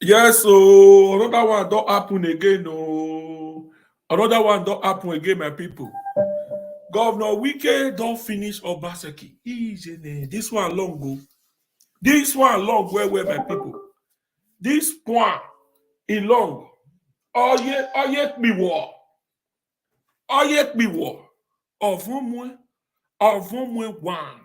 Yes, so another one don't happen again. No, another one don't happen again, my people. Governor Wike don't finish Obaseki. Easy, this one long go. This one long where my people. This one in long. Oye mi wo. Oye mi wo. Ovomwe one.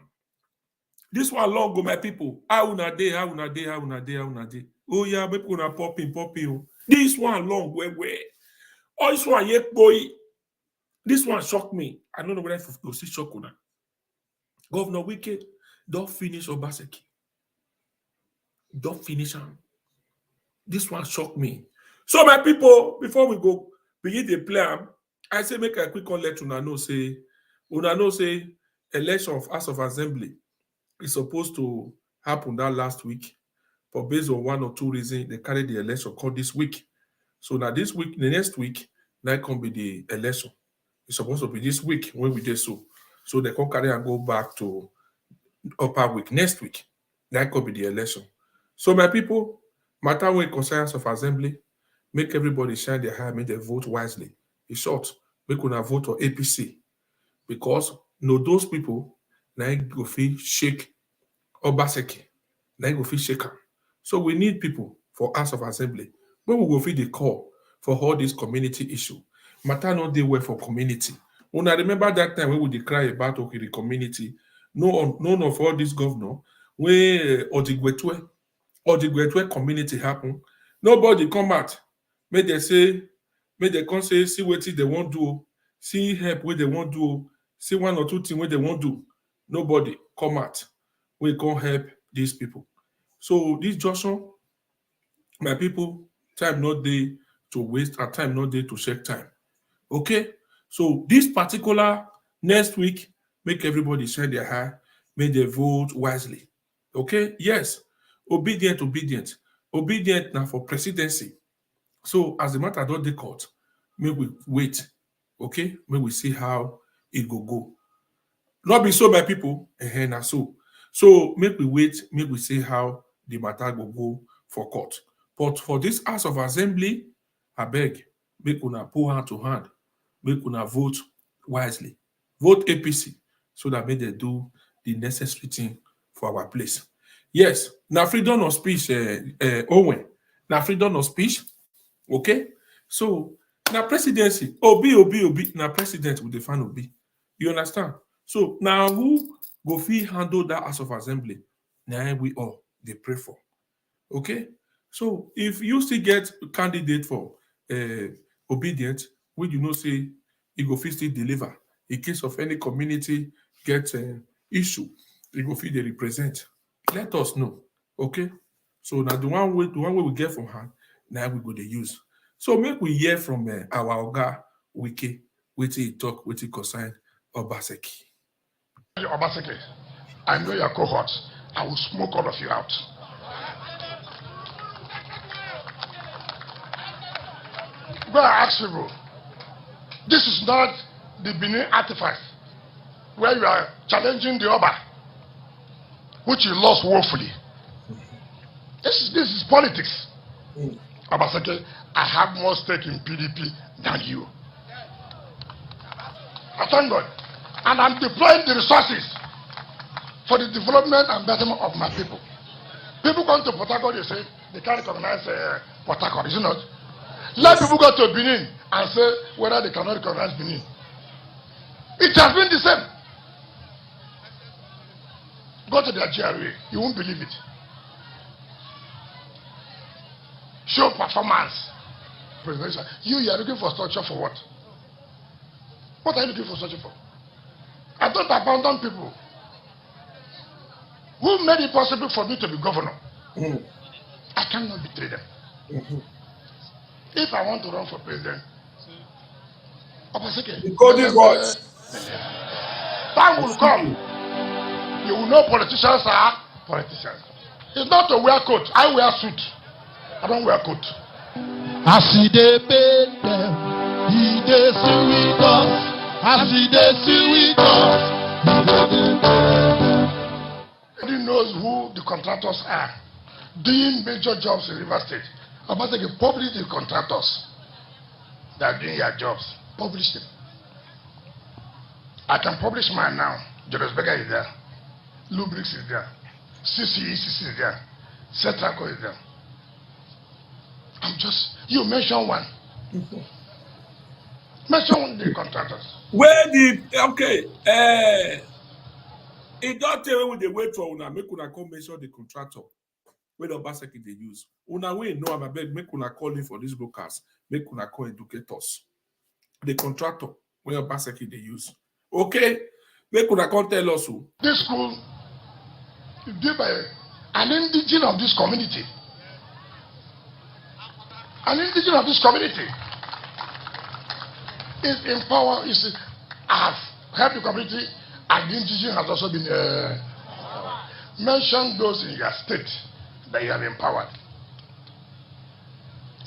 This one long go, my people. How una day, how una day, how una day, how una day. Oh yeah, people una popping. Oh. This one long where. Oh, this one yet boy. This one shocked me. I don't know whether it will still shock una. Governor Wike don't finish Obaseki. Don't finish him. This one shocked me. So my people, before we go begin the plan, I say make a quick one let una know say election of House of Assembly is supposed to happen that last week, but based on one or two reasons, they carry the election called this week. So now this week, the next week, that can be the election. It's supposed to be this week when we did so. So they can carry and go back to upper week next week. That could be the election. So my people, matter when concerns of assembly, make everybody shine their eye, make them vote wisely. In short, make una vote for APC because those people now go feel shake Obaseki, now go feel shaker. So we need people for House of Assembly. When we go feel the call for all this community issue, matter not they were for community. When I remember that time when we decry about the community, none of all this governor where Odigwetwe community happen. Nobody come out. Make they come say, see what they want do, see help where they want do, see one or two things where they want do. Nobody come out. We can help these people. So this Joshua, my people, time not day to waste and time not day to check time. Okay? So this particular next week, make everybody shine their eye, make they vote wisely. Okay? Yes. Obedient. Obedient now for presidency. So as the matter don't dey court, may we wait. Okay? May we see how it go. Not be so by people, na so. So make we wait, make we see how the matter go for court. But for this House of Assembly, I beg, make una put hand to hand, make una vote wisely. Vote APC so that make they do the necessary thing for our place. Yes, now freedom of speech, Owen. Now freedom of speech, okay? So now presidency, Obi, now president with the fan Obi. You understand? So now who go fit handle that House of Assembly? Now we all they pray for. Okay? So if you still get candidate for obedient, we do not say he go fit still deliver in case of any community get issue, he go fit they represent. Let us know. Okay? So now the one way we get from her, now we go to use. So make we hear from our Oga Wike, wetin he talk, wetin he concern Obaseki. Obaseki, I know your cohort. I will smoke all of you out. Go and ask people. This is not the Benin artifact where you are challenging the Oba, which you lost woefully. This is politics. Obaseki, I have more stake in PDP than you. I thank God. And I'm deploying the resources for the development and betterment of my people. People come to Port Harcourt, they say they can't recognize Port Harcourt, is it not? Let people go to Benin and say whether they cannot recognize Benin. It has been the same. Go to their GRA, you won't believe it. Show performance. Presidential. You are looking for structure for what? What are you looking for structure for? I don't abandon people who made it possible for me to be governor. I cannot betray them. If I want to run for president, Obaseki, time will come. You will know politicians are politicians. It's not to wear coat. I wear suit. I don't wear coat. I see they pay them. He dey see with us. I see they see with us. Nobody knows who the contractors are doing major jobs in River State. Obaseki publish the contractors that are doing your jobs. Publish them. I can publish mine now. Julius Berger is there. Lubrix is there. CCECC is there. Cetraco is there. You mention one. Mention the contractors. Where it don't tell when they wait for una make una come mention the contractor where the Obaseki they use. Una we know I'm beg make una call in for this broadcast, make una call educate us. The contractor where Obaseki they use. Okay, make una come tell us who. This school is built by an indigene of this community. An indigene of this community is empowered, has helped the community, and the indigene has also been mention those in your state that you have empowered.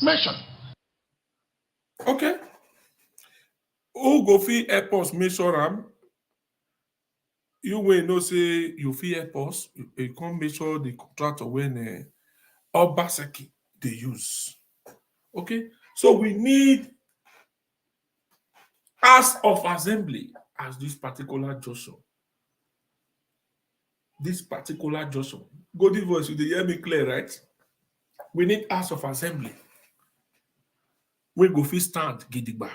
Mention. Okay. Who go fit help us make sure you will know say you fit help us. You come make sure the contractor when Obaseki they use. Okay, so we need House of Assembly as this particular junction. This particular junction. Golden voice, you dey hear me clear, right? We need House of Assembly. We go fit stand gidigba.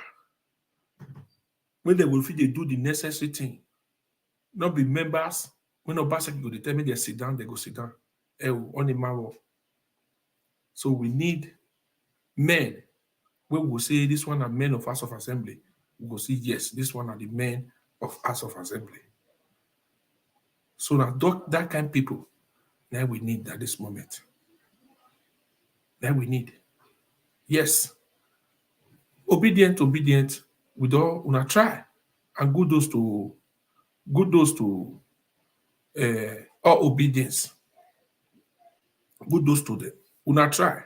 When they will fit they do the necessary thing. Not be members. When Obaseki go determine they sit down, they go sit down. On the marrow. So we need men. When we say this one are men of House of Assembly, we go see yes, this one are the men of House of Assembly. So that kind of people, now we need at this moment. Now we need. Yes. Obedient, we don't wanna try. And good those to all obedience. Good those to them. Una try.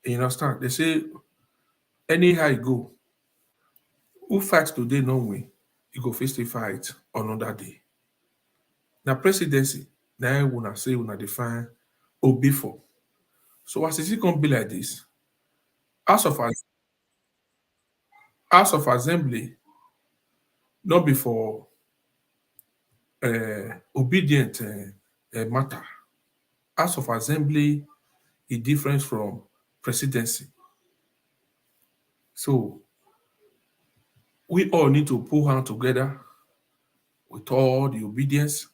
You understand? They say anyhow you go, who fights today no win, you go face the fight another day. Now presidency, now una say una define obi for. So as it can be like this, House of Assembly, not before obedient matter. House of Assembly is different from presidency. So we all need to pull hands together with all the obedience.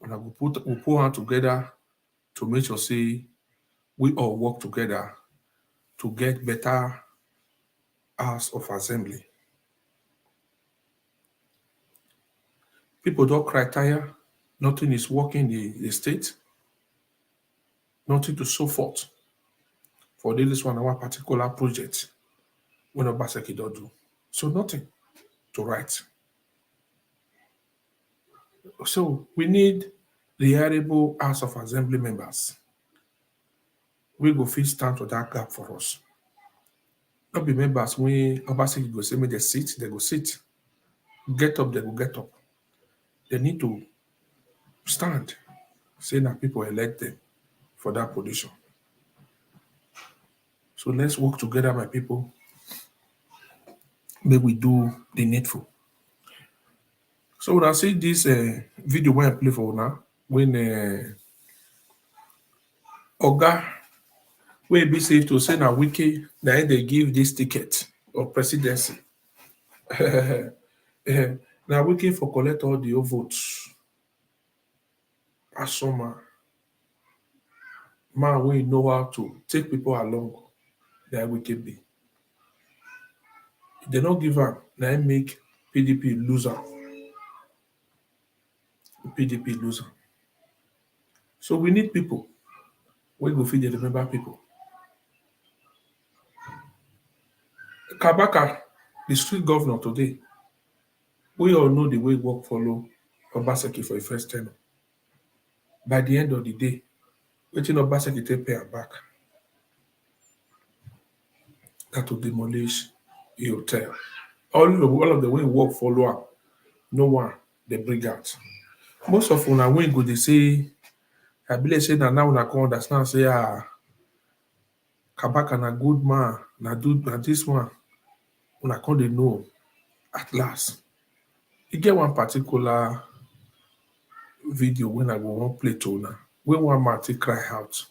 And we'll pull hands together to make sure say we all work together to get better House of Assembly. People don't cry tire. Nothing is working in the state. Nothing to show forth for this one particular project when Obaseki don't do. So nothing to write. So we need reliable House of Assembly members. We go fit stand to that gap for us. Not be members when Obaseki go say make they go sit. Get up, they go get up. They need to stand, say that people elect them for that position. So let's work together, my people. May we do the needful. So when I see this video when I play for now, when Oga will be safe to say now Wike, then they give this ticket of presidency. Now Wike for collect all the votes. Asoma. Man, we know how to take people along. That Wike be. If they don't give up, now make PDP loser. PDP loser. So we need people. We go feed the remember people. Kabaka, the street governor today, we all know the way work follow Obaseki for the first tenure. By the end of the day, waiting Obaseki take pay her back. That will demolish the hotel. All of the way work follow up, no one they bring out. Most of una when go they say, I believe say that now una come understand say Kabaka na good man, na this one. Una come dey know at last. E get one particular video when I go wan play to una, when one man take cry out.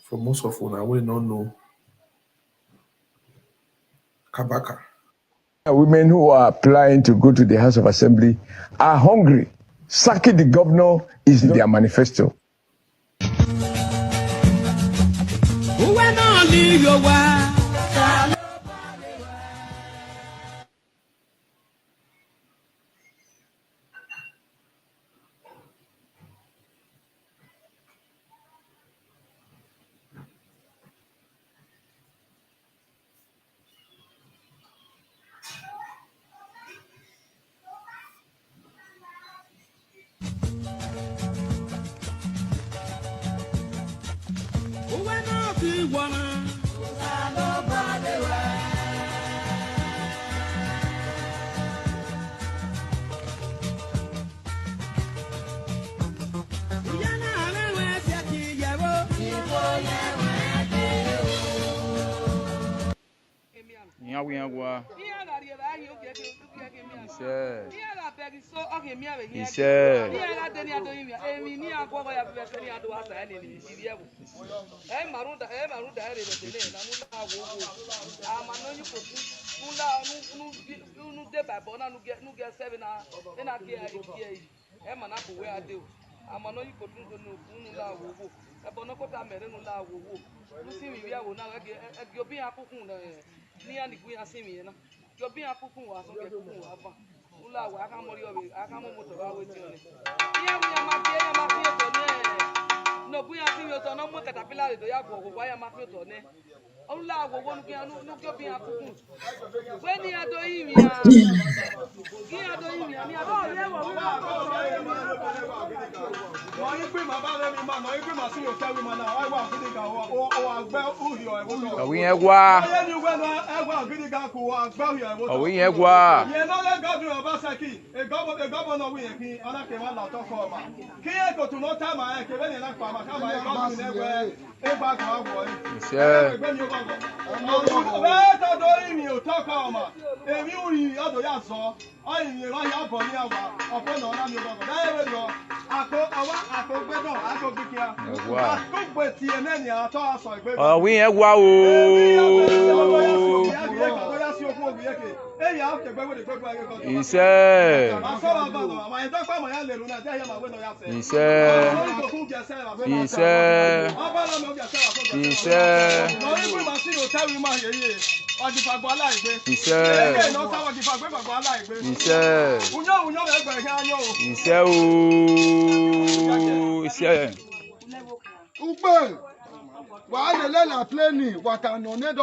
For most of una wey no know Kabaka. Women who are applying to go to the House of Assembly are hungry. Sacking the governor is their manifesto.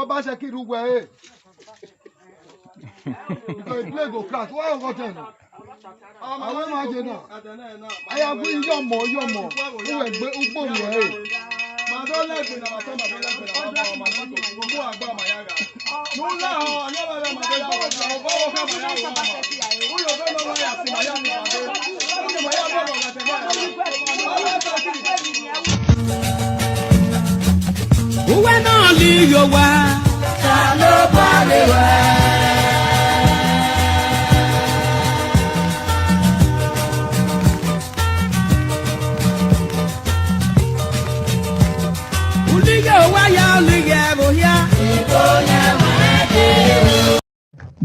Obaseki ruwe. Play go crash. Why go ten? Àwọn máa jẹ náà. Ayagun yọmọ. Wọ́n gbé ugbó rẹ̀. Màdó lẹ́gbẹ̀ẹ́ náà wàtọ́ màdó lẹ́gbẹ̀ẹ́ náà wàtọ́ màdó lẹ́gbẹ̀ẹ́ náà gbogbo àgbà màyára. Nùlá ọ̀ ọ̀nẹ́wẹ̀rẹ̀ màdó yàwọ̀ ọ̀gbọ́ ọ̀fẹ́ màyára wà mà. Wúyọ̀ bẹ́ẹ̀ lọ́wọ́ yà sí màyára màdó. Wúyọ̀ màyára bọ̀ lọ́wọ́ tẹ̀lé àyà. Uwe náà lè yọ wá. Ta ló bá lè wá?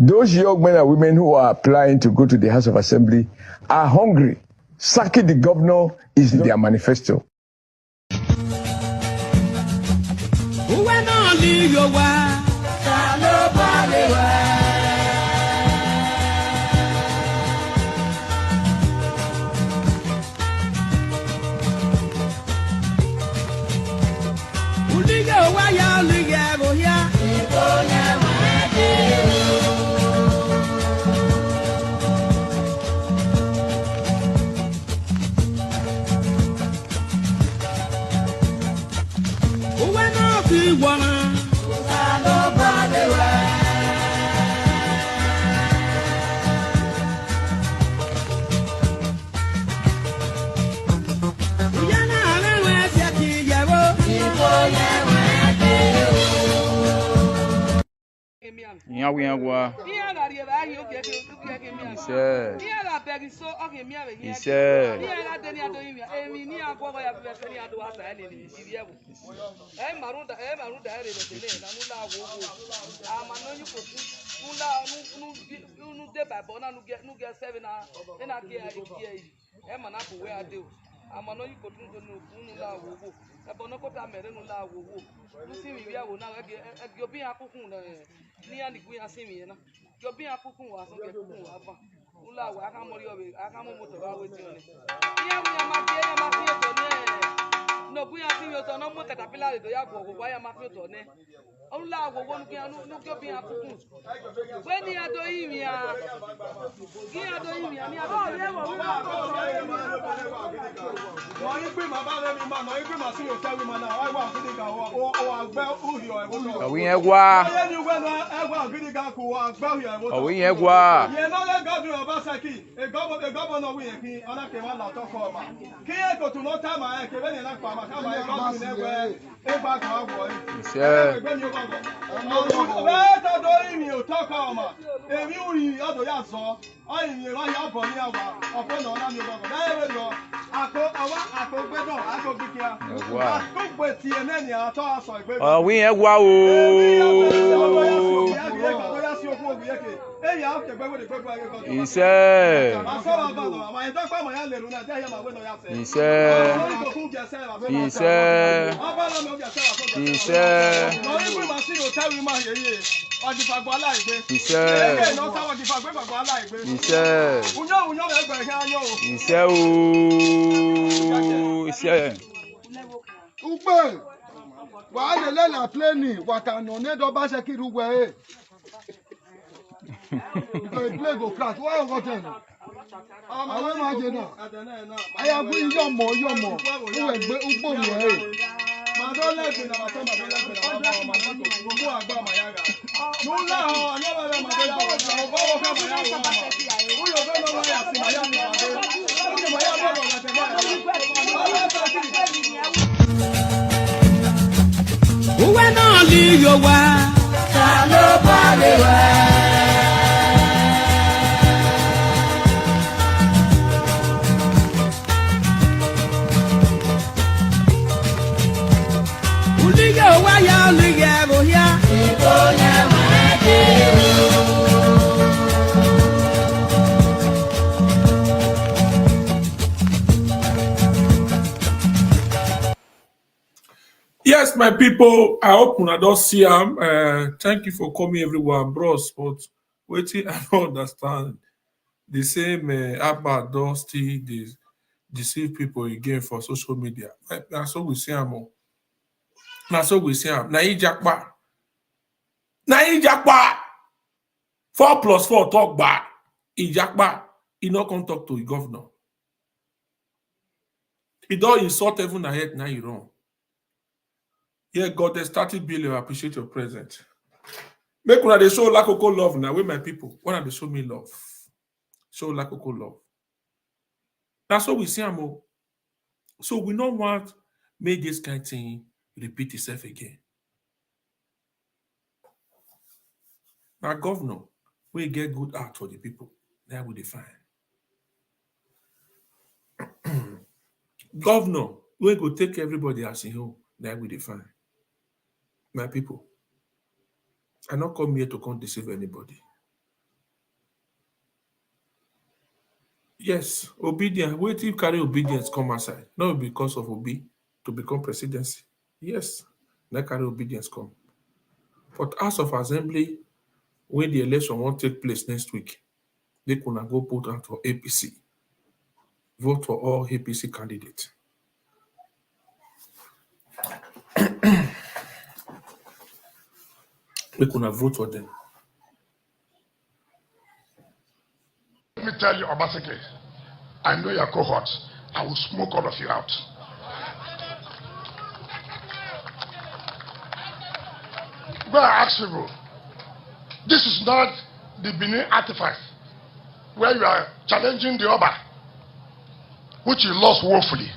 Those young men and women who are applying to go to the House of Assembly are hungry. Sacking the governor is their manifesto. Yeah. Nyawiyangwa. Ise. Amano you could no la wo ebonokota mere no la wo lusi mi bia wo na e obi akukun na ni ani gun asin mi na obi akukun wa so ke kukun wa fa ula wa aka mori obi aka mo moto ba wetin oni iya wi ya ma fi to ne no gun asin mi to no mo caterpillar do ya go wa ya ma fi to ne ula wo wo nu ke obi akukun we ni ado yi mi ya ki ado yi mi ya ni ado ye wo no you be my bad me man no you be my see you tell me man I want to go o agba uhi o ewo Awiyangwa. ye ni we no egwa gidi ga ku agba uhi ewo Awiyangwa. ye no le governor Obaseki e governor we kin ona ke wa la to ko ma ki e go to no time e ke be ni na pa ma ka ma e governor ne we e ba ka agbo Ise. e gbe ni o ba go be to do imi o to ko ma e mi uri odo ya so ayi ni ro ya bo ni awa opo no na mi o ba go e we do ako gbedo ako bikia ako gbeti eneni ato aso igbe Awiyangwa o. Ise. Ugbe wa le la pleni watano ne do ba se kiru we because play go flat wa go ten awe ma je na aya bu yo mo uwe gbe ugbo mi ma do le gbe na ma so ma do le gbe na ma so go mu agba ma ya ga no la o anya ba ma do ya o go ka ma ya o yo go no ma ya si ma ya mi ba de o ma ya bo ma te ma Uwe náà lè yọ wá. Ta ló bá lè wá? Olùyẹ wáyà olùyẹ bóyá. Ìbò yẹn máa dé o. Yes, my people, I hope I don't see them. Thank you for coming, everyone, bros. But waiting, I don't understand. The same Abba don't still deceive people again for social media. That's what we see them. That's what we see them. Na ijakpa. 4+4 talk back. Ijakpa. He not come talk to the governor. He don't insult even ahead now you wrong. Yeah, God, they started building. I appreciate your presence. Make una they show Lakoko love now with my people. When they show me love, show Lakoko love. That's what we see, Amo. So we don't want make this kind of thing repeat itself again. Now, governor, we get good art for the people. That we define. Governor, we go take everybody as in home. That we define. My people, I not come here to come deceive anybody. Yes, obedience. Wait if carry obedience come outside. Not because of Obi to become presidency. Yes, that carry obedience come. But House of Assembly, when the election won't take place next week, they could go put out for APC. Vote for all APC candidates. We could vote for them. Let me tell you, Obaseki, I know your cohort. I will smoke all of you out. Go and ask people. This is not the Benin artifice where you are challenging the Oba, which you lost woefully.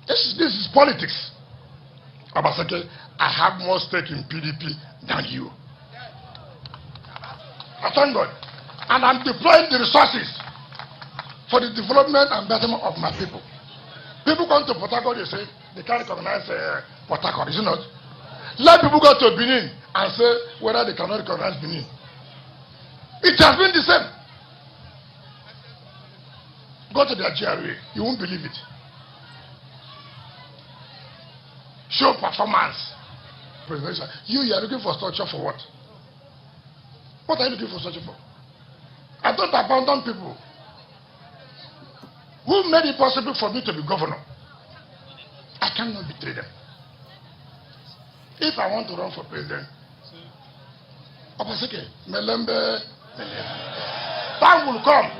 This is politics. Obaseki, I have more stake in PDP than you. I thank God. And I'm deploying the resources for the development and betterment of my people. People come to Port Harcourt, they say they can't recognize Port Harcourt, is it not? Let people go to Benin and say whether they cannot recognize Benin. It has been the same. Go to their GRA, you won't believe it. Show performance. Presidential. You are looking for structure for what? What are you looking for structure for? I don't abandon people. Who made it possible for me to be governor? I cannot betray them. If I want to run for president, Obaseki, Melembe. Time will come.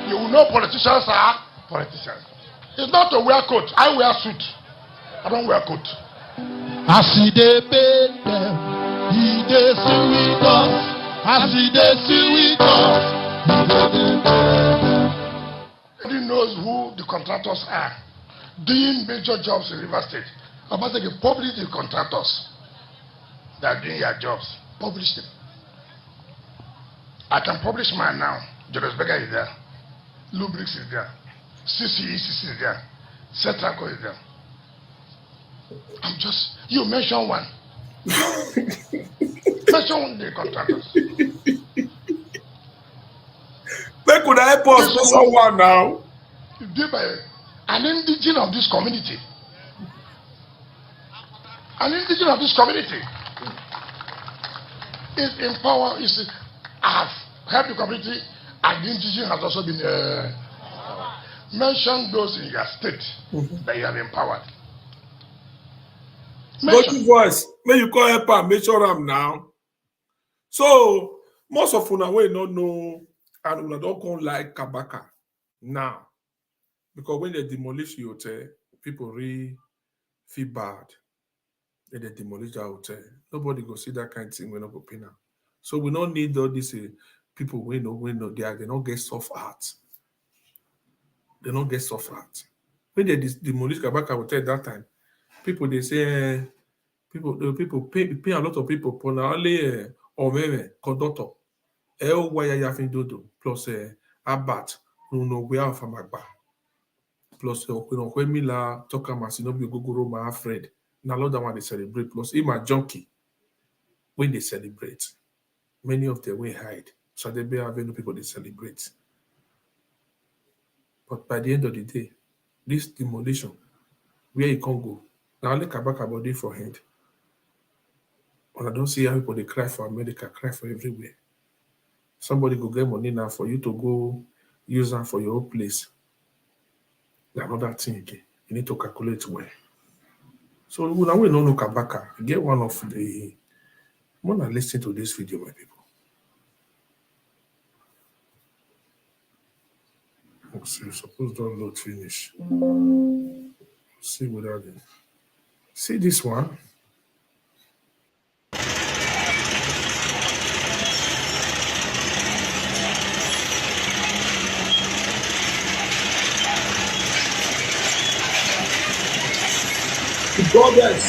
You will know politicians are politicians. It's not to wear coat. I wear suit. I don't wear coat. I see they pay them. He they see we us. I see they see we us. Nobody knows who the contractors are doing major jobs in River State. Obaseki, publish the contractors that are doing your jobs. Publish them. I can publish mine now. Julius Berger is there. Lubrix is there. CCECC is there. Cetraco is there. I'm just, you mention one. Mention the contractors. They could help us to someone now. Did by an indigene of this community. An indigene of this community is empowered. I have helped the community, and the indigene has also been mention those in your state that you have empowered. Go to voice. May you call help and make sure I'm now. So most of una we not know and una don't come like Kabaka now. Because when they demolish the hotel, people really feel bad. When they demolish the hotel, nobody go see that kind of thing when not go pay now. So we don't need all these people we know they don't get soft heart. They don't get soft heart. When they demolish Kabaka hotel that time, people they say people pay a lot of people for only conductor wire yafin dodo plus abat no we are from Agba plus Mila Tokamasinobi Gogoro my Fred. Now lot that one they celebrate plus him a junkie when they celebrate. Many of them will hide. So they be having people they celebrate. But by the end of the day, this demolition, where you can go, now only Kabaka body for hand. And I don't see how people they cry for America, cry for everywhere. Somebody go get money now for you to go use them for your own place. Another thing again. You need to calculate well. So now we don't know Kabaka. Get one of the more than listen to this video, my people. So suppose don't load finish. See without it. See this one. Goddess.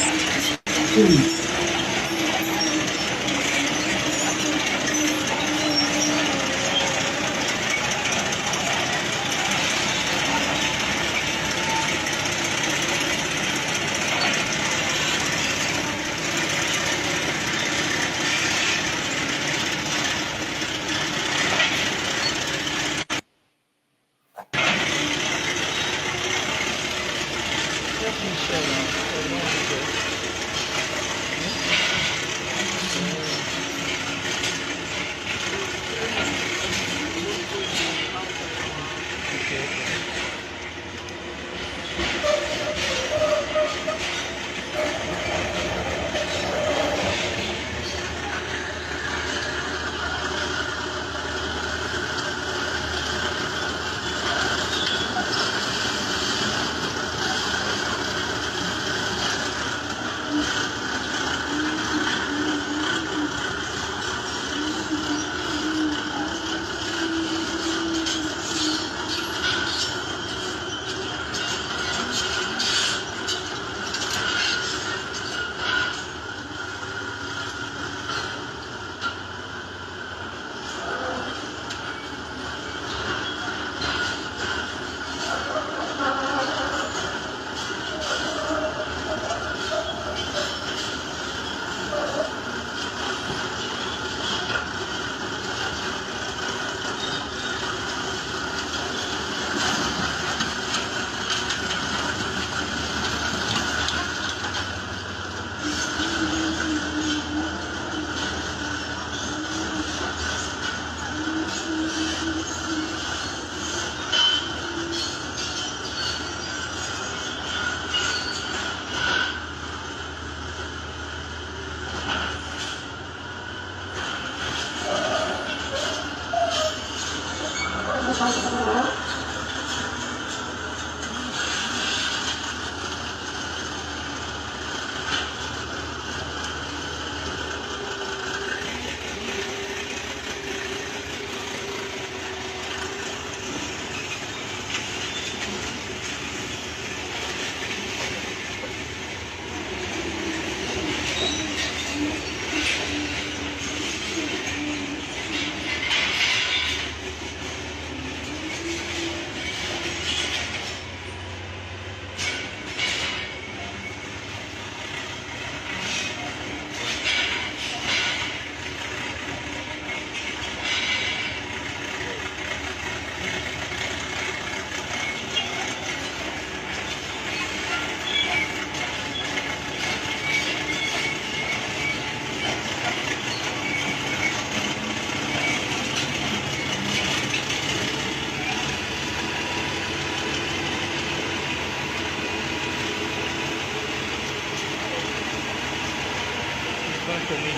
to me.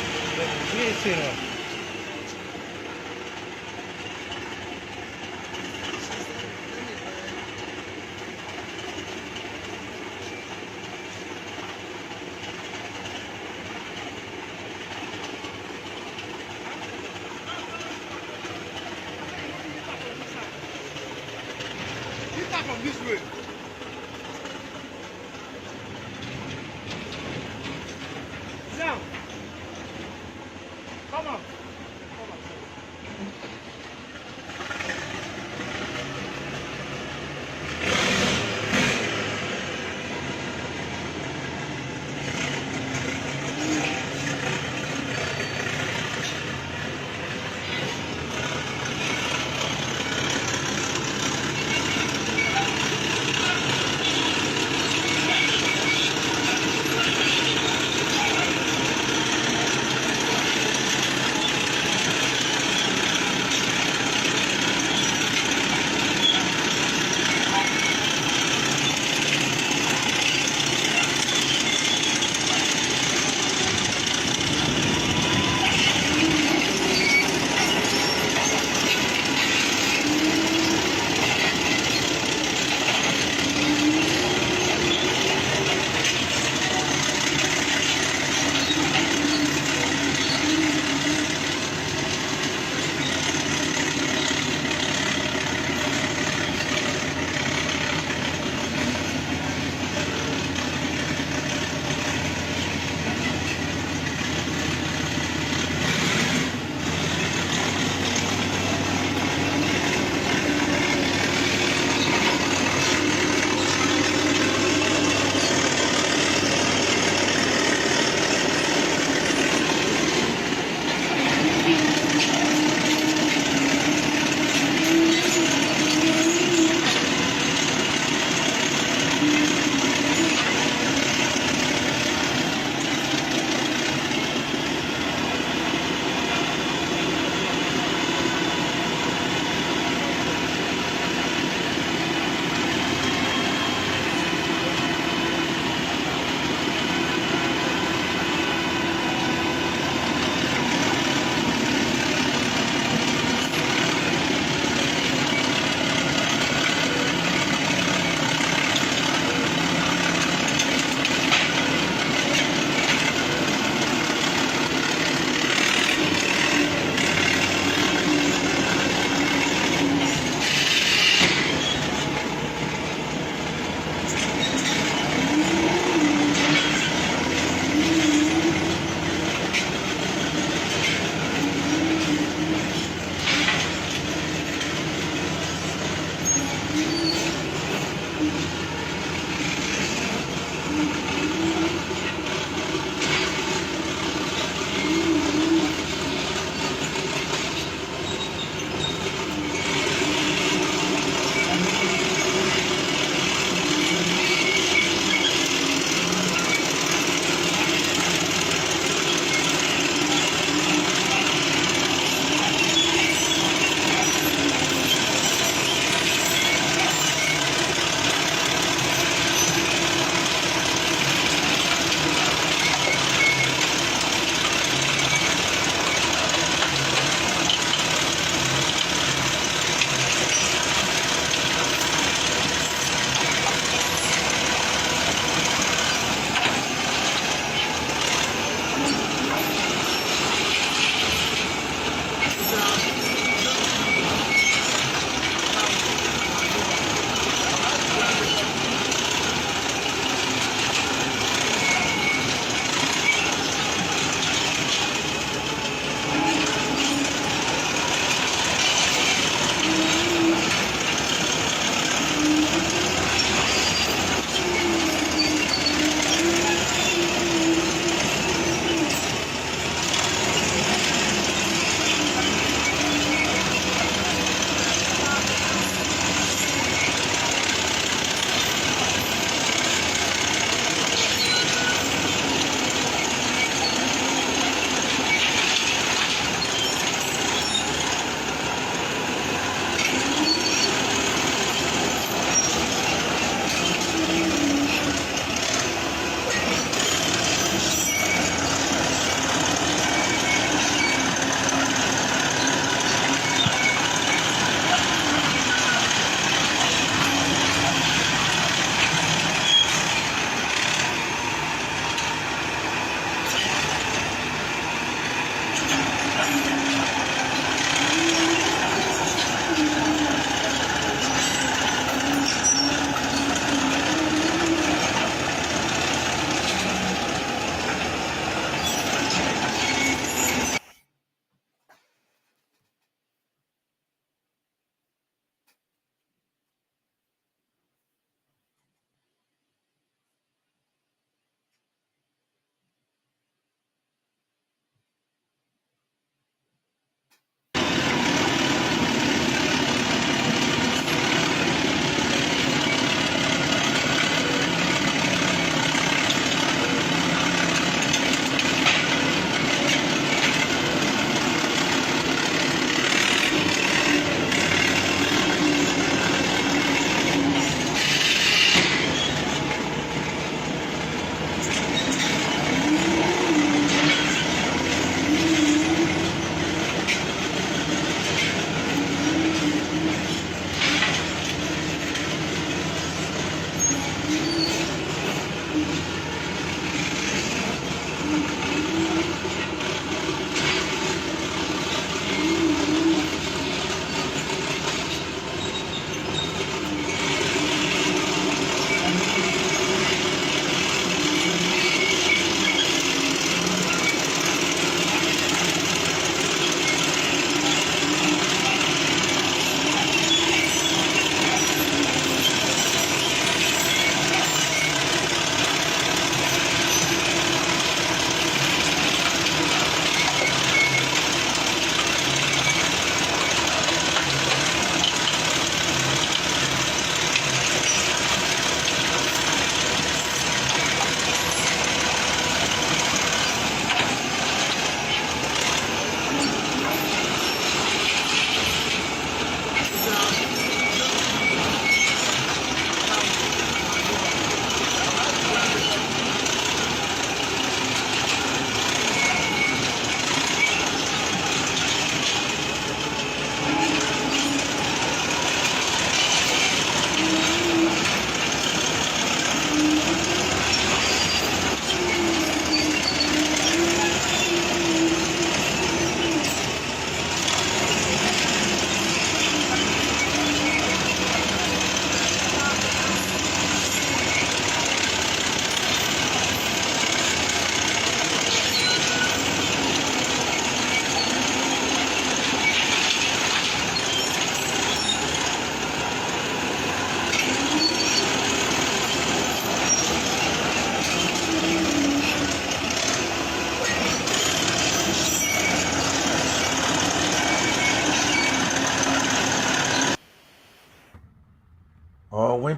Yes, you know. From this way. Now, come on.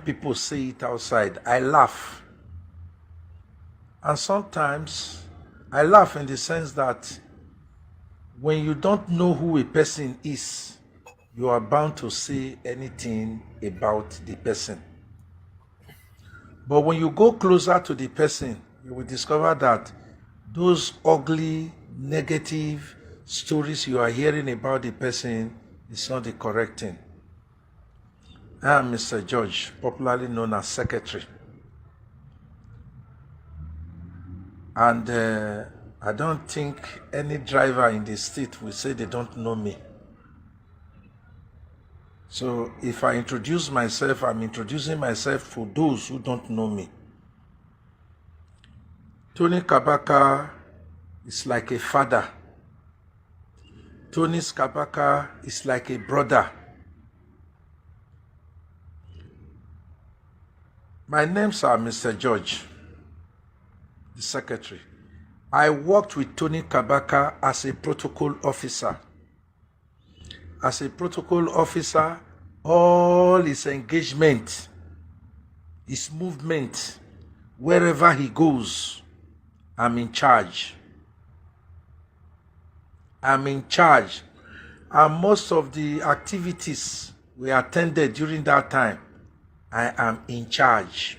people say it outside, I laugh. And sometimes I laugh in the sense that when you don't know who a person is, you are bound to say anything about the person. But when you go closer to the person, you will discover that those ugly, negative stories you are hearing about the person is not the correct thing. I am Mr. George, popularly known as Secretary. And I don't think any driver in the state will say they don't know me. So if I introduce myself, I'm introducing myself for those who don't know me. Tony Kabaka is like a father. Tony Kabaka is like a brother. My names are Mr. George, the secretary. I worked with Tony Kabaka as a protocol officer. As a protocol officer, all his engagement, his movement, wherever he goes, I'm in charge. I'm in charge. And most of the activities we attended during that time, I am in charge.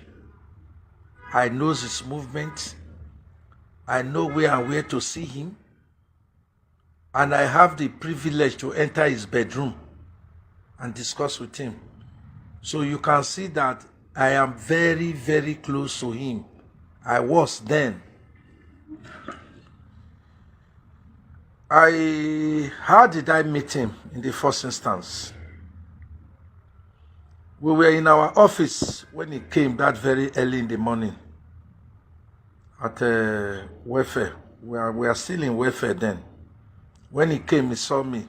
I know his movement. I know where and where to see him. And I have the privilege to enter his bedroom and discuss with him. So you can see that I am very, very close to him. I was then. How did I meet him in the first instance? We were in our office when he came that very early in the morning at welfare. We are still in welfare then. When he came, he saw me,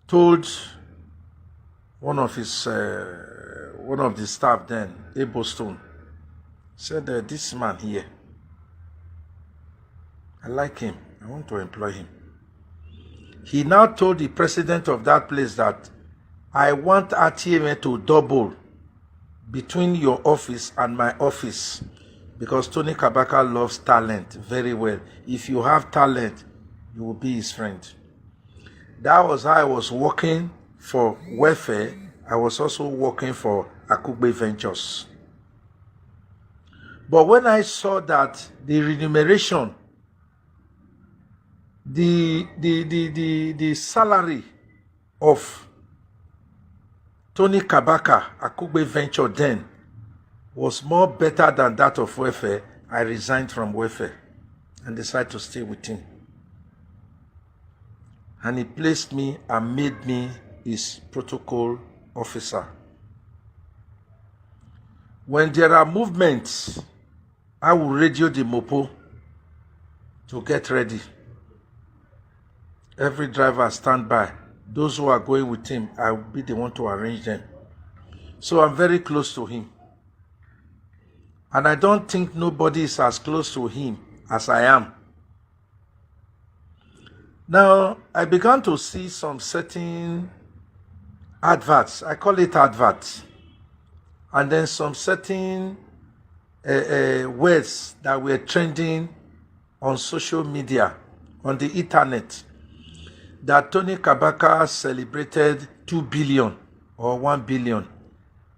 told one of the staff then, Abel Stone, said, this man here, I like him. I want to employ him. He now told the president of that place that I want RTMA to double between your office and my office because Tony Kabaka loves talent very well. If you have talent, you will be his friend. That was how I was working for welfare. I was also working for Akugbe Ventures. But when I saw that the remuneration, the salary of Tony Kabaka, Akugbe Venture then, was more better than that of welfare, I resigned from welfare and decided to stay with him. And he placed me and made me his protocol officer. When there are movements, I will radio the mopo to get ready. Every driver stand by. Those who are going with him, I will be the one to arrange them. So I'm very close to him. And I don't think nobody is as close to him as I am. Now, I began to see some certain adverts. I call it adverts. And then some certain words that were trending on social media, on the internet, that Tony Kabaka celebrated 2 billion or 1 billion.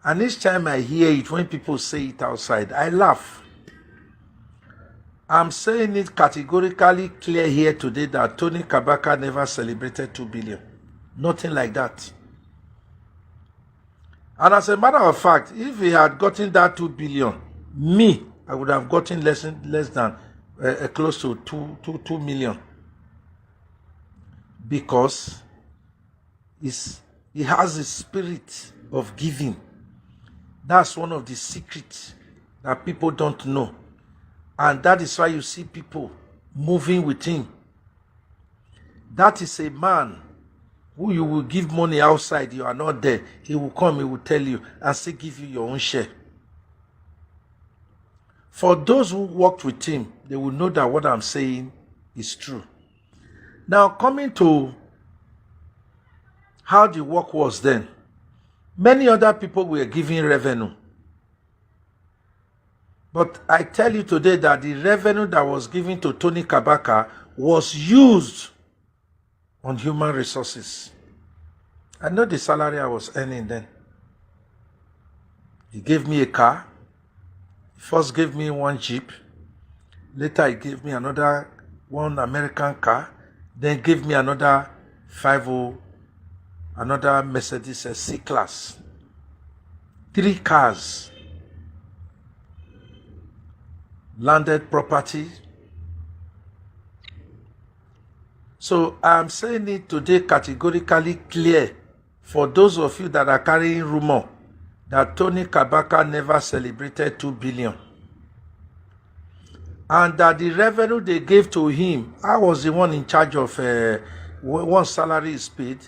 And each time I hear it, when people say it outside, I laugh. I'm saying it categorically clear here today that Tony Kabaka never celebrated 2 billion. Nothing like that. And as a matter of fact, if he had gotten that 2 billion, I would have gotten less than close to 2 million. Because he has a spirit of giving. That's one of the secrets that people don't know. And that is why you see people moving with him. That is a man who you will give money outside, you are not there. He will come, he will tell you, and still give you your own share. For those who worked with him, they will know that what I'm saying is true. Now, coming to how the work was then. Many other people were giving revenue. But I tell you today that the revenue that was given to Tony Kabaka was used on human resources. I know the salary I was earning then. He gave me a car. He first gave me one Jeep. Later he gave me one American car. Then gave me another 50, another Mercedes C-Class. 3 cars. Landed property. So I'm saying it today categorically clear for those of you that are carrying rumor that Tony Kabaka never celebrated 2 billion. And that the revenue they gave to him, I was the one in charge of one salary is paid.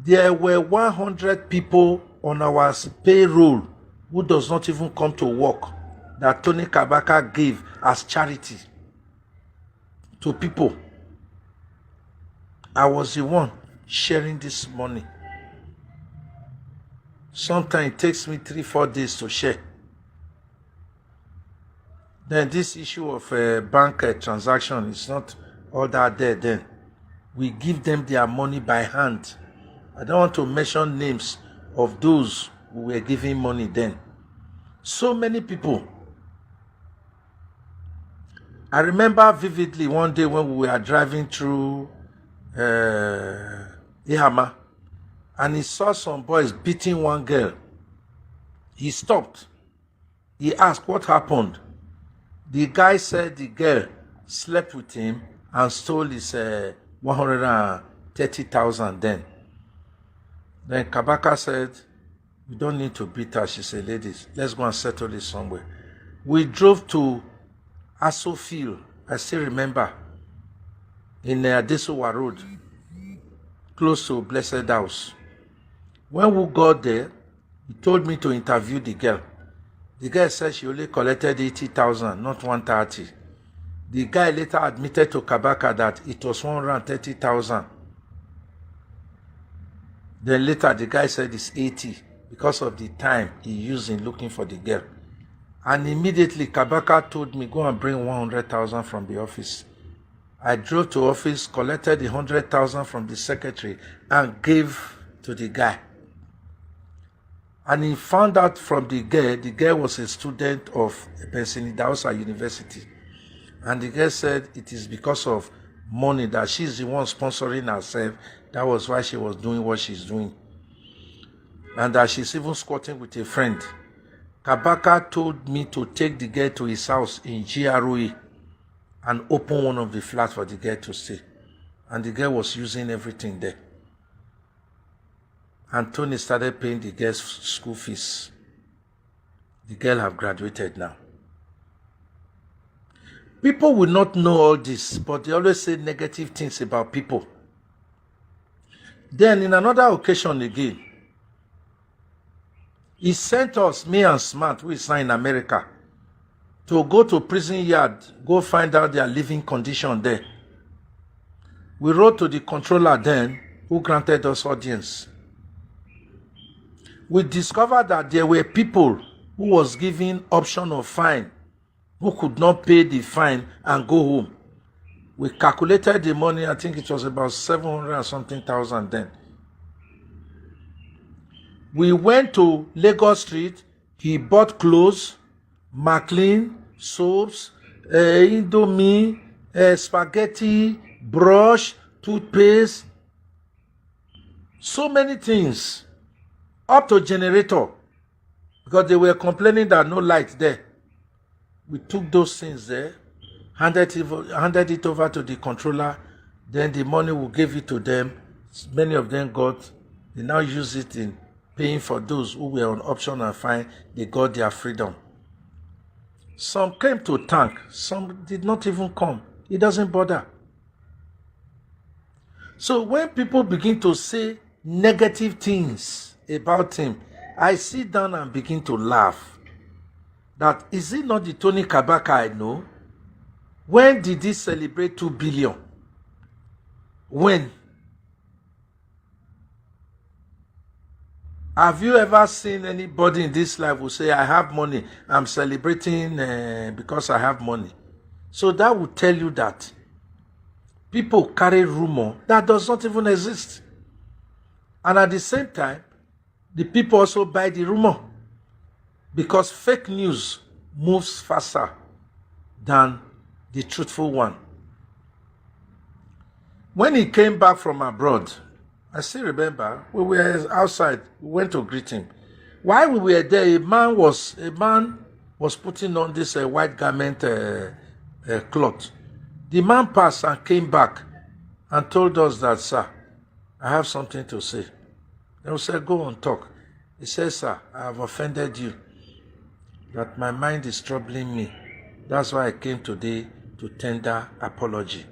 There were 100 people on our payroll who does not even come to work that Tony Kabaka gave as charity to people. I was the one sharing this money. Sometimes it takes me 3-4 days to share. Then this issue of bank transaction is not all that there then. We give them their money by hand. I don't want to mention names of those who were giving money then. So many people. I remember vividly one day when we were driving through Ihama, and he saw some boys beating one girl. He stopped. He asked what happened. The guy said the girl slept with him and stole his 130,000 then. Then Kabaka said, "You don't need to beat her." She said, "Ladies, let's go and settle this somewhere." We drove to Asofield, I still remember, in Adesowa Road, close to Blessed House. When we got there, he told me to interview the girl. The girl said she only collected 80,000, not 130. The guy later admitted to Kabaka that it was 130,000. Then later the guy said it's 80 because of the time he used in looking for the girl. And immediately Kabaka told me, go and bring 100,000 from the office. I drove to office, collected the 100,000 from the secretary and gave to the guy. And he found out from the girl was a student of Pennsylvania University. And the girl said it is because of money that she's the one sponsoring herself. That was why she was doing what she's doing. And that she's even squatting with a friend. Kabaka told me to take the girl to his house in GROE and open one of the flats for the girl to stay. And the girl was using everything there. And Tony started paying the girl's school fees. The girl have graduated now. People will not know all this, but they always say negative things about people. Then in another occasion again, he sent us, me and Smart, who is now in America, to go to prison yard, go find out their living condition there. We wrote to the controller then, who granted us audience. We discovered that there were people who was given option of fine, who could not pay the fine and go home. We calculated the money, I think it was about 700 and something thousand then. We went to Lagos Street, he bought clothes, Maclean, soaps, Indomie, spaghetti, brush, toothpaste, so many things, up to generator, because they were complaining that no light there. We took those things there, handed it over to the controller, then the money we gave it to them. Many of them got, they now use it in paying for those who were on option and fine. They got their freedom. Some came to thank, some did not even come. It doesn't bother. So when people begin to say negative things about him, I sit down and begin to laugh. That is it not the Tony Kabaka I know? When did he celebrate 2 billion? When? Have you ever seen anybody in this life who say, I have money, I'm celebrating because I have money? So that would tell you that people carry rumor that does not even exist. And at the same time, the people also buy the rumor because fake news moves faster than the truthful one. When he came back from abroad, I still remember we were outside. We went to greet him. While we were there, a man was putting on this white garment cloth. The man passed and came back and told us that, sir, I have something to say. Then we said, go on, talk. He said, sir, I have offended you. That my mind is troubling me. That's why I came today to tender apology.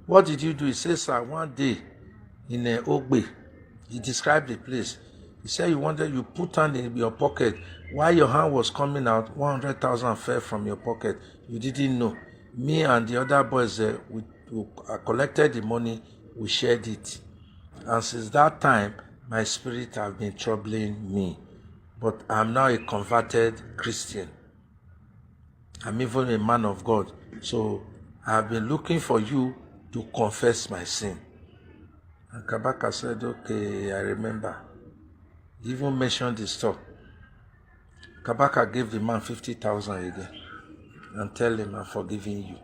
What did you do? He said, sir, one day in Ogbe, he described the place. He said you put hand in your pocket. While your hand was coming out, 100,000 fell from your pocket. You didn't know. Me and the other boys, we collected the money, we shared it. And since that time, my spirit has been troubling me. But I'm now a converted Christian. I'm even a man of God. So I've been looking for you to confess my sin. And Kabaka said, okay, I remember. He even mentioned the store. Kabaka gave the man 50,000 again and tell him, I'm forgiving you.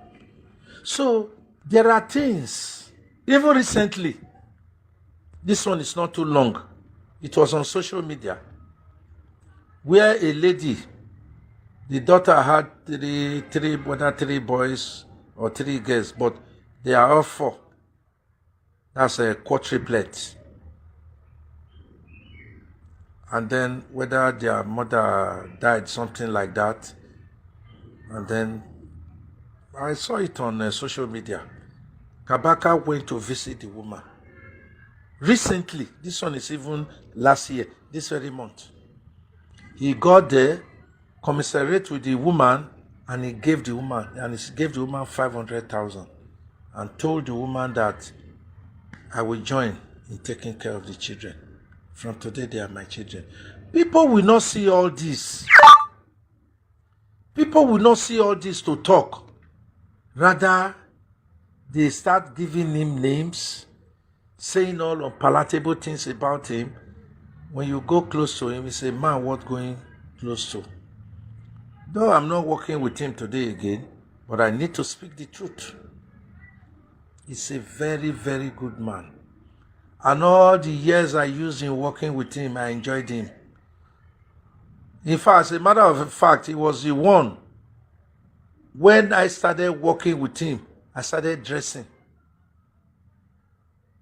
So there are things, even recently, this one is not too long. It was on social media where a lady, the daughter had three boys or 3 girls, but they are all 4. That's a quadruplet. And then whether their mother died, something like that. And then I saw it on social media. Kabaka went to visit the woman. Recently, this one is even last year, this very month. He got there, commiserate with the woman, and he gave the woman 500,000 and told the woman that I will join in taking care of the children. From today, they are my children. People will not see all this. People will not see all this to talk. Rather, they start giving him names, saying all unpalatable things about him. When you go close to him, you say, man, what going close to? Though I'm not working with him today again, but I need to speak the truth. He's a very, very good man. And all the years I used in working with him, I enjoyed him. In fact, as a matter of fact, he was the one. When I started working with him, I started dressing.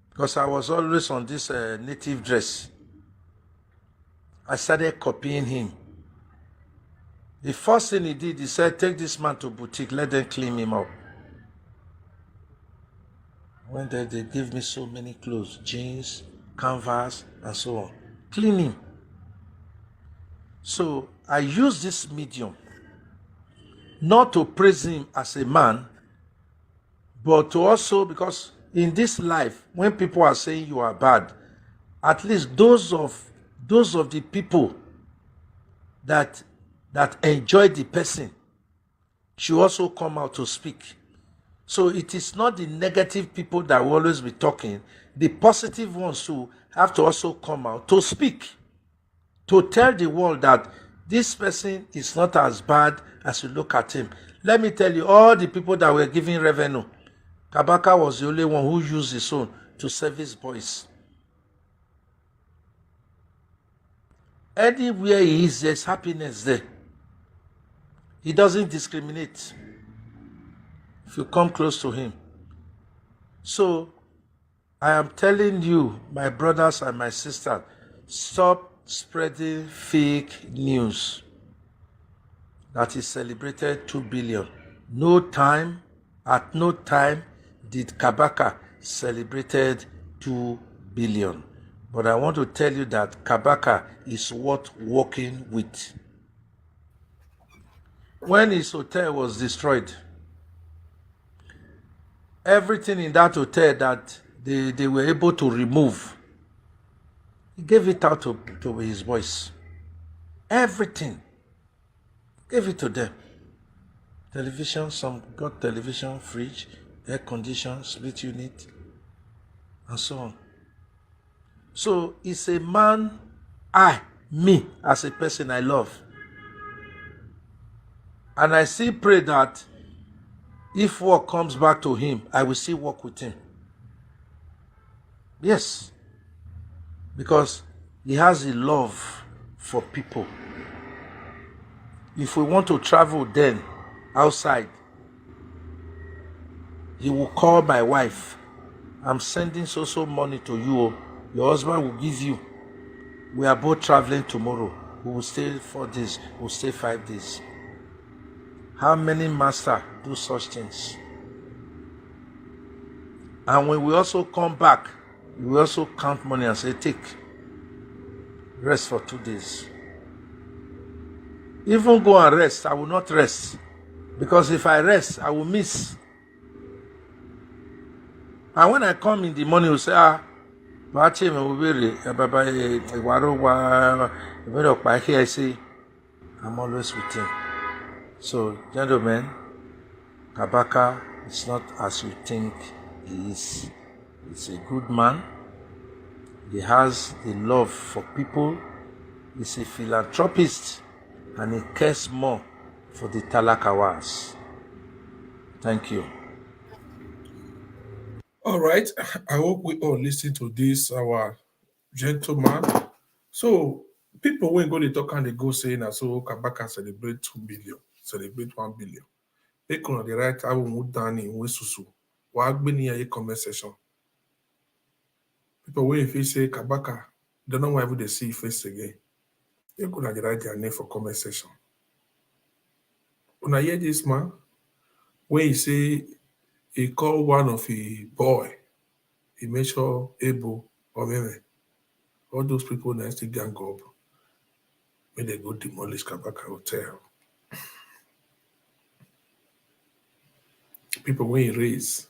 Because I was always on this native dress. I started copying him. The first thing he did, he said, take this man to boutique, let them clean him up. When they give me so many clothes, jeans, canvas, and so on. Clean him. So I use this medium not to praise him as a man, but to also, because in this life, when people are saying you are bad, at least those of the people that enjoy the person should also come out to speak. So it is not the negative people that will always be talking. The positive ones who have to also come out to speak, to tell the world that this person is not as bad as you look at him. Let me tell you, all the people that were giving revenue, Kabaka was the only one who used his own to service boys. Anywhere he is, there's happiness there. He doesn't discriminate if you come close to him. So, I am telling you, my brothers and my sisters, stop spreading fake news that he celebrated 2 billion. At no time did Kabaka celebrated 2 billion. But I want to tell you that Kabaka is worth working with. When his hotel was destroyed, everything in that hotel that they were able to remove, He gave it out to his boys. Everything. Gave it to them. Television, some got television, fridge, air condition, split unit, and so on. So it's a man, me, as a person I love. And I still pray that if work comes back to him, I will still work with him. Yes. Because he has a love for people. If we want to travel then, outside, he will call my wife. I'm sending so money to you. Your husband will give you. We are both traveling tomorrow. We will stay 4 days. We'll stay 5 days. How many masters do such things? And when we also come back, we also count money and say, take. Rest for 2 days. Even go and rest, I will not rest. Because if I rest, I will miss. And when I come in the morning, we say, I'm always with him. So, gentlemen, Kabaka is not as you think he is. He's a good man. He has a love for people. He's a philanthropist. And he cares more for the Talakawas. Thank you. All right. I hope we all listen to this, our gentleman. So people when go to talk and they go saying so Kabaka celebrate 2 billion, celebrate 1 billion. They can the right I will move down in Wesusu. What been here a comment section. People when if you say Kabaka, don't know why would they see face again. They could have the right their name for comment section. When I hear this man, when he say he called one of his boy, he made sure able or maybe all those people that still gang up when they go demolish Kabaka Hotel. People when he raise,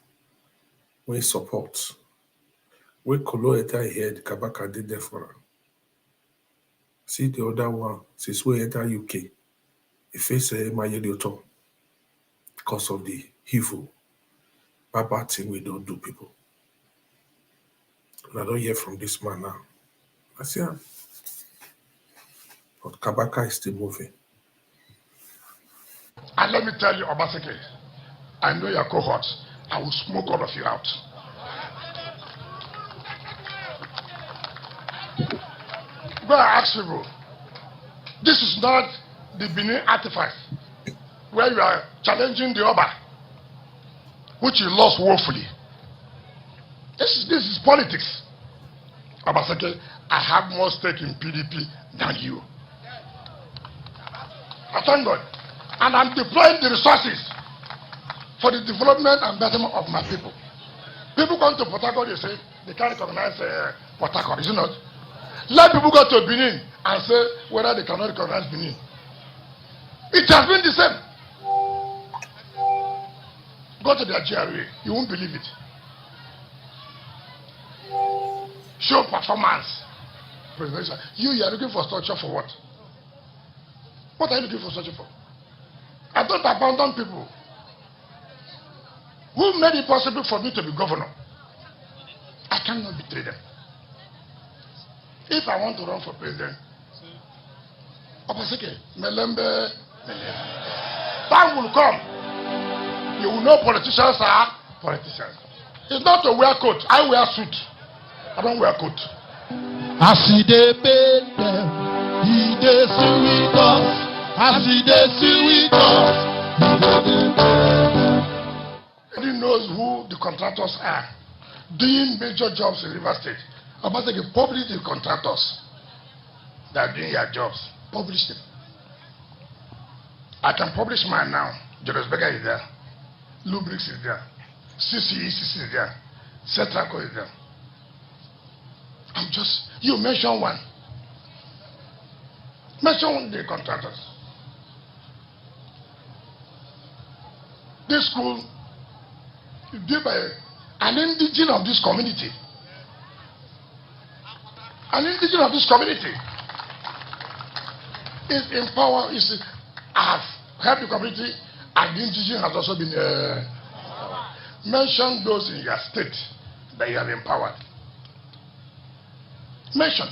when he support, when Kolo enter head, Kabaka did there for him. See the other one, since we enter UK, he face Mayelioto because of the evil, bad thing we don't do people. And I don't hear from this man now. I see him. But Kabaka is still moving. And let me tell you, Obaseki, I know your cohorts. I will smoke all of you out. Go and ask people. This is not the Benin artifice where you are challenging the Oba, which you lost woefully. This is politics. Obaseki, I have more stake in PDP than you. I thank God. And I'm deploying the resources for the development and betterment of my people. People come to Port Harcourt, they say they can't recognize Port Harcourt, is it not? Let people go to Benin and say whether they cannot recognize Benin. It has been the same. Go to their GRA, you won't believe it. Show performance. Presidential. You are looking for structure for what? What are you looking for structure for? I don't abandon people. Who made it possible for me to be governor? I cannot betray them. If I want to run for president, Obaseki, Melembe, time will come. You will know politicians are politicians. It's not to wear coat. I wear suit. I don't wear coat. I see they pay them. He dey see with us. I see they see with us. Nobody knows who the contractors are doing major jobs in River State. Obaseki, publish the contractors that are doing their jobs. Publish them. I can publish mine now. Jonas Becker is there. Lubrix is there. CCECC is there. Cetraco is there. I'm just, you mention one. Mention the contractors. This school is built by an indigene of this community. An indigenous of this community is empowered, has helped the community, and the indigenous has also been mention those in your state that you have empowered. Mention.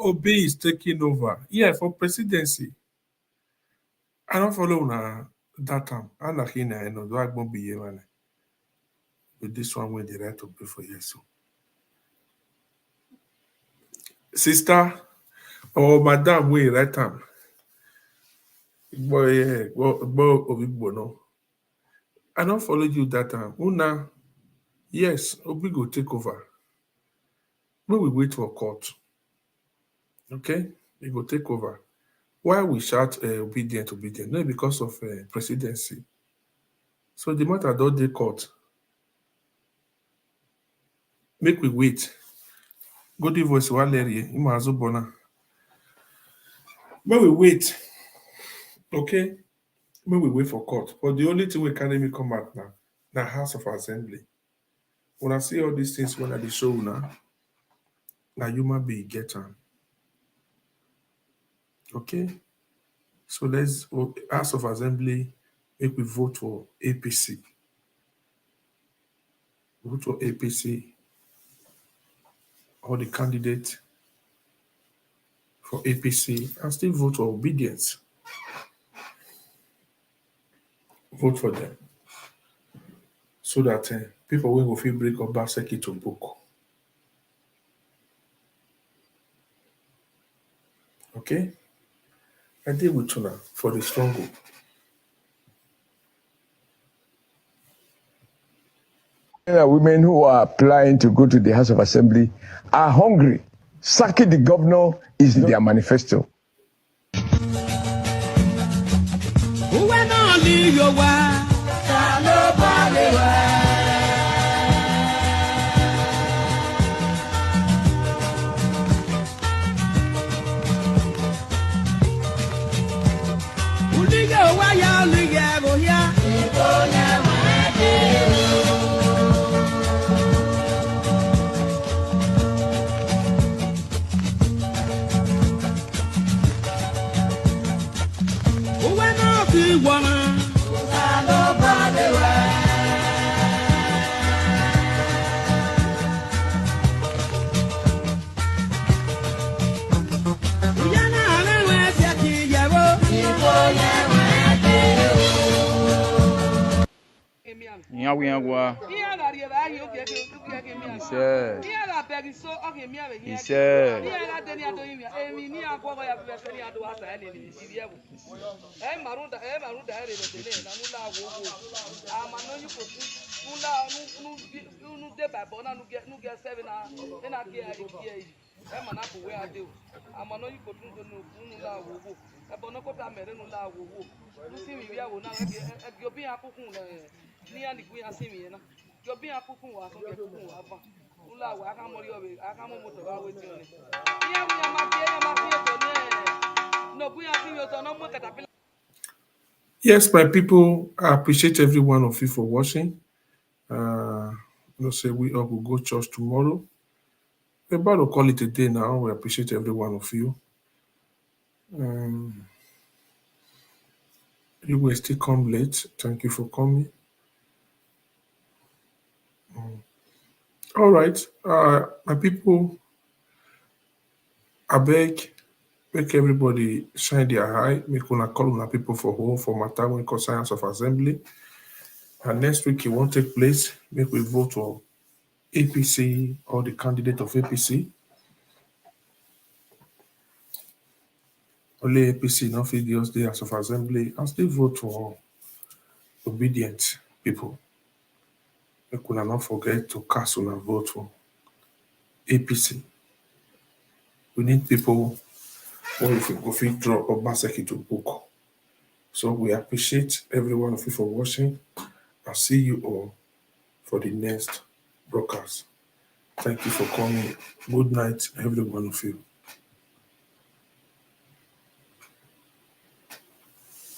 Obi is taking over. Yeah, for presidency. I don't follow that time. I like in I know. Do I go be here with this one with the right to pay for yes. Sister or madam, we right time. Boy, yeah, Obi no. I don't follow you that time. Una, yes, Obi go take over. When we wait for court, okay, he go take over. Why we shout obedient? No, because of presidency. So the matter don't dey court. Make we wait. Go the voice Valerie, Imazo Bona. When we wait, okay, when we wait for court. But the only thing we carry me come out now House of Assembly. When I see all these things when I show now human being get them. Okay? So let's House of Assembly, make we vote for APC. Vote for APC. All the candidates for APC and still vote for obedience. Vote for them. So that people will feel break Obaseki to book. Okay? I deal with Tuna for the struggle. Women who are applying to go to the House of Assembly are hungry. Sacking the governor is their manifesto. Yes, my people, I appreciate every one of you for watching. say we all will go church tomorrow. We're about to call it a day now. We appreciate every one of you. You will still come late. Thank you for coming. All right. My people, I beg, make everybody shine their eye. Make una call una people for home for matter when concern House of Assembly. And next week, it won't take place. Make we vote for APC or the candidate of APC. Only APC not fit give us the House of Assembly and still vote for obedient people. Make una not forget to cast una vote for APC. We need people who if we go fit draw Obaseki to book. So we appreciate every one of you for watching. I'll see you all for the next broadcast. Thank you for coming. Good night, every one of you.